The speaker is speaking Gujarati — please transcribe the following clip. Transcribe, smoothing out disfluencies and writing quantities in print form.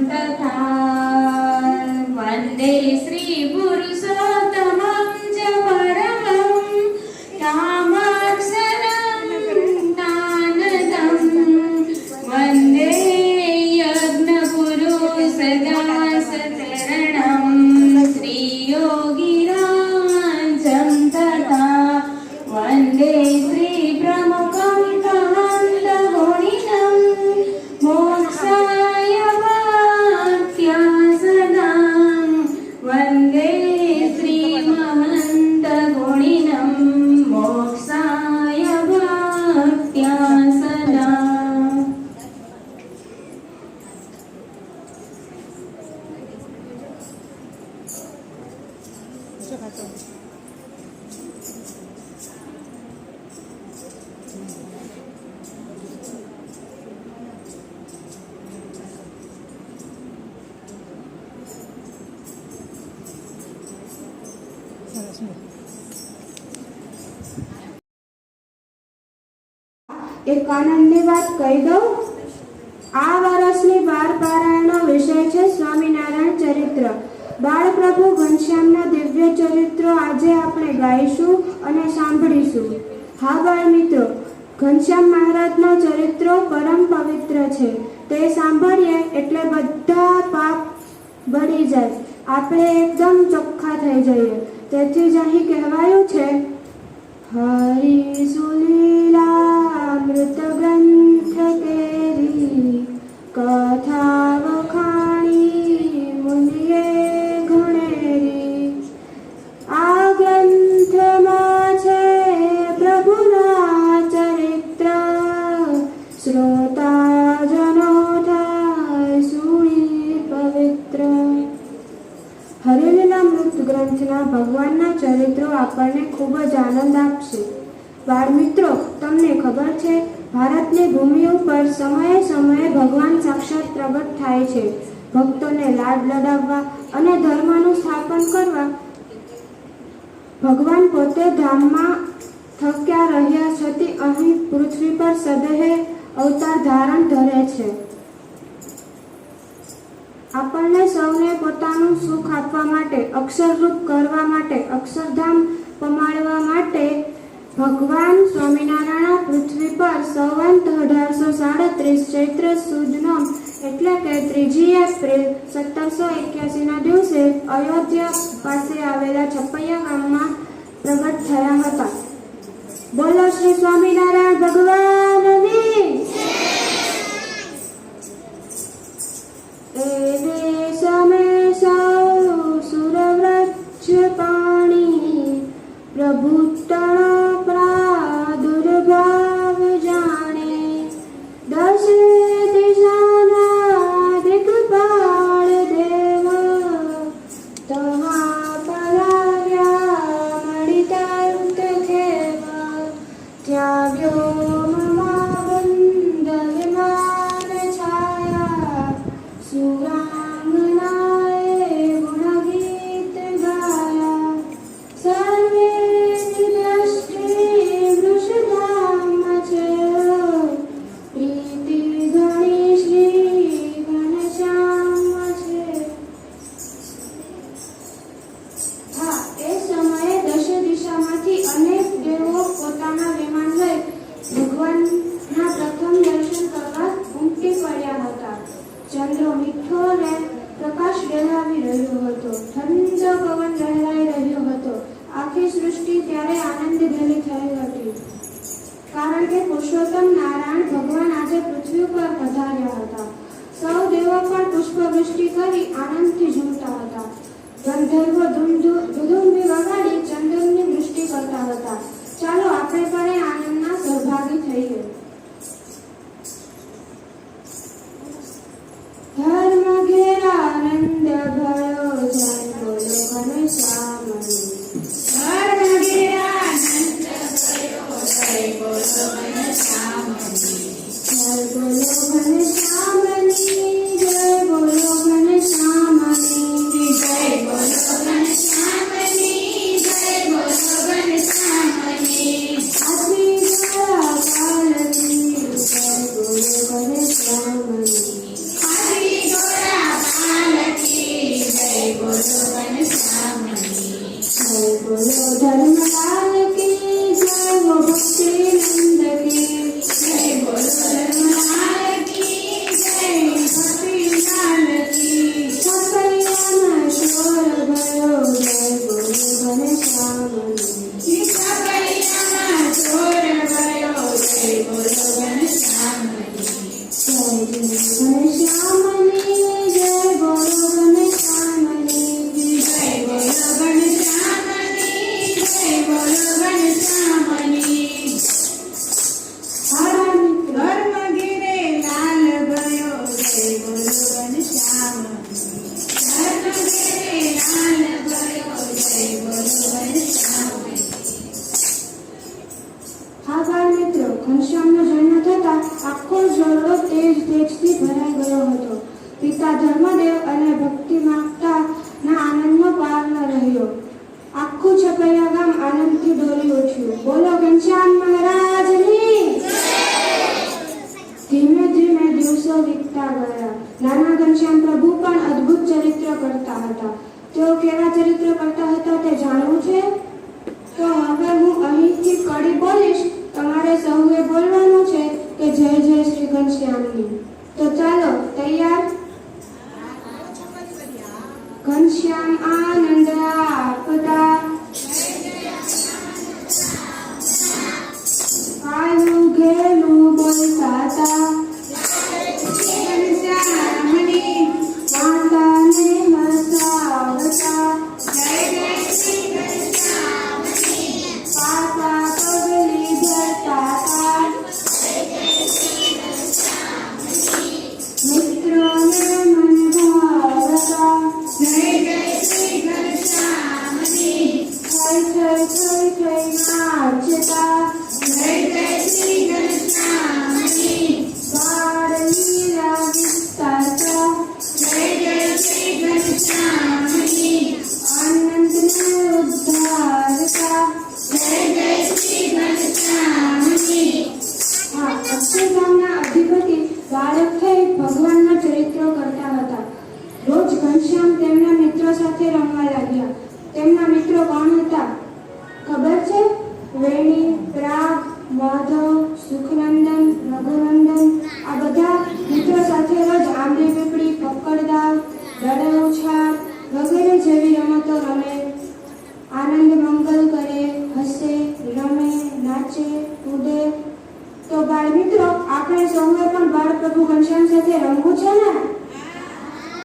तथा वन्दे श्रीपुरुषोत्तमं च परमं कामाक्षरं दानदं वन्दे यज्ञपुरुषदासचरणं श्रीयोगिराजं तथा वन्दे श्रीप्रमुखं कान्तगुणिनं मोक्षाय वाक्यासनं वन्दे श्रीमहन्तगुणिनं मोक्षाय वाक्यासनं। એક આનંદની વાત કહી દઉં। આ વર્ષની 12 પારાયણનો વિષય છે સ્વામિનારાયણ ચરિત્ર। બાળપ્રભુ ઘનશ્યામના દિવ્ય ચરિત્રો આજે આપણે ગાઈશું અને સાંભળીશું। હા બાળ મિત્રો, ઘનશ્યામ મહારાજનો ચરિત્રો પરમ પવિત્ર છે। તે સાંભળીએ એટલે બધા પાપ બળી જાય, આપણે એકદમ ચોખ્ખા થઈ જઈએ। તેથી જ અહીં કહેવાયું છે, હરિ સુલીલામૃત ગ્રંથ કેરી કથા વખાણી મુનિએ ઘણેરી। આ ગ્રંથમાં છે પ્રભુના ચરિત્ર, શ્રોતાજનો થાય સુણી પવિત્ર। હરિલીલામૃત ગ્રંથના ભગવાનના ચરિત્રો આપણને ખૂબ જ આનંદ આપશે। બાળ મિત્રો, તમને ખબર છે, ભારતની ભૂમિ ઉપર સમયે સમયે ભગવાન સાક્ષાત પ્રગટ થાય છે। ભક્તોને લાડ લડાવવા અને ધર્મનું સ્થાપન કરવા ભગવાન પોતે ધામમાં થક્યા રહ્યા છતાં અહીં પૃથ્વી પર સદેહે અવતાર ધારણ ધરે છે। આપણને સૌને પોતાનું સુખ આપવા માટે, અક્ષરરૂપ કરવા માટે, અક્ષરધામ પમાડવા માટે ભગવાન સ્વામિનારાયણ પૃથ્વી પર સંવત 1837 ચૈત્ર સુદ નોમ એટલે કે 3 એપ્રિલ 1781 ના દિવસે અયોધ્યા પાસે આવેલા છપૈયા ગામમાં પ્રગટ થયા હતા। બોલો શ્રી સ્વામિનારાયણ ભગવાનની। એ દેશમે સૌ સુરવ્રજ પાણી પ્રભુત્તણ પ્રાદુર્ભાવ જાણે। દશે દિશાના દિગ્પાળ દેવ તહા પલાવ્યા મણિતાયુક્ત ખેવ। ત્યાગ્યો મમાબંધ વિમાન છાયા સુરાંગનાએ ગુણગીત ગાયા। સર્વે દ્રષ્ટિ વૃષધામ છે પ્રીતિ ઘણી શ્રી ઘનશ્યામ છે। હા, એ સમયે દશ દિશામાંથી અનેક દેવો પોતાના વિમાન લઈ ભગવાનના પ્રથમ દર્શન કરવા ઉમટી પડ્યા હતા। ચંદ્ર મીઠો ને પ્રકાશ ડેલાવી રહ્યો હતો, ઠંડો પવન લહેરાઈ રહ્યો હતો। આખી સૃષ્ટિ ત્યારે આનંદ ભેલી થઈ હતી, કારણ કે પુરુષોત્તમ નારાયણ ભગવાન આજે પૃથ્વી પર પધાર્યા હતા। સૌ દેવો પણ પુષ્પવૃષ્ટિ કરી આનંદથી ઝૂમતા હતા। ગંધર્વો ધુધુંબી વગાડી ચંદનની વૃષ્ટિ કરતા હતા। ચાલો આપણે પણ એ આનંદના સહભાગી થઈએ। ધર્મ ઘેર આનંદ ભયો જય બોલો ઘનશ્યામની। ધર્મ ઘેર આનંદ ભયો જય બોલો ઘનશ્યામની। જય બોલો ઘનશ્યામની, જય બોલો ઘનશ્યામની, જય બોલો ઘનશ્યામની, જય બોલો ઘનશ્યામની। ગોપી નંદ કી જય બોલો ધર્મલાલ કી જય ગોપીલાલ કી છપૈયામાં ચોર ગયો જય બોલો ઘનશ્યામની છપૈયામાં ચોર ગયો જય બોલો ઘનશ્યામની જય ઘનશ્યામની જય બોલો ઘનશ્યામની જય બોલો ઘનશ્યામની જય બોલો ઘનશ્યામની હારા મિત્રો ધર્મ ગીરે લાલ ગયો જય બોલો ઘનશ્યામની ધર્મ ગીરે લાલ ગયો જય બોલો ઘનશ્યામની હા બાળ મિત્રો ઘનશ્યામનો જન્મ થતા આખો ઝોલો તેજથી ભરાઈ ગયો હતો. પિતા ધર્મદેવ અને ભક્તિ માગતા ના આનંદમાં પાર ન રહ્યો. આખું છપૈયા ગામ આનંદથી ડોલી ઉઠ્યું. બોલો ઘનશ્યામ મહારાજની. ધીમે ધીમે દિવસો વીતતા ગયા. નાના ઘનશ્યામ પ્રભુ પણ અદ્ભુત ચરિત્ર કરતા હતા. તેઓ કેવા ચરિત્ર કરતા હતા તે જાણવું છે? તો હવે હું અહીંથી કડી બોલીશ. તમારે સૌએ બોલવાનું છે કે જય જય શ્રી ઘનશ્યામની. તો ચાલો તૈયાર. ઘનશ્યામ આનંદ આપતા આયુ ઘેલું બોલતા તા ઘનશ્યામની માતાને હસાવતા જય જય શ્રી ઘનશ્યામની પાપા પગલી ધરતા તા મિત્રોને મન ભાવતા જય જય શ્રી ઘનશ્યામની થઈ નાચતા જય જય શ્રી ઘનશ્યામની બાળ લીલા વિસ્તારતા જય જય શ્રી ઘનશ્યામની આનંદને ઉદ્ધારતા. જય જય શ્રી ઘનશ્યામની હા, અક્ષરધામના અધિપતિ બાળક થઈ ભગવાનના ચરિત્રો કરતા હતા. રોજ ઘનશ્યામ તેમના મિત્રો સાથે રમવા લાગ્યા. તેમના મિત્રો કોણ હતા ખબર છે? વેણી, પ્રાગ, માધવ, સુખનંદન, રઘુનંદન. આ બધા મિત્રો સાથે રોજ આંબલી પીપળી, પકડદાવ, દડો ઉછાળ વગેરે જેવી રમતો રમે. આનંદ મંગલ કરે, હસે, રમે, નાચે, કૂદે. તો બાળ મિત્રો આપણે સૌએ પણ બાળ પ્રભુ ઘનશ્યામ સાથે રમવું છે ને?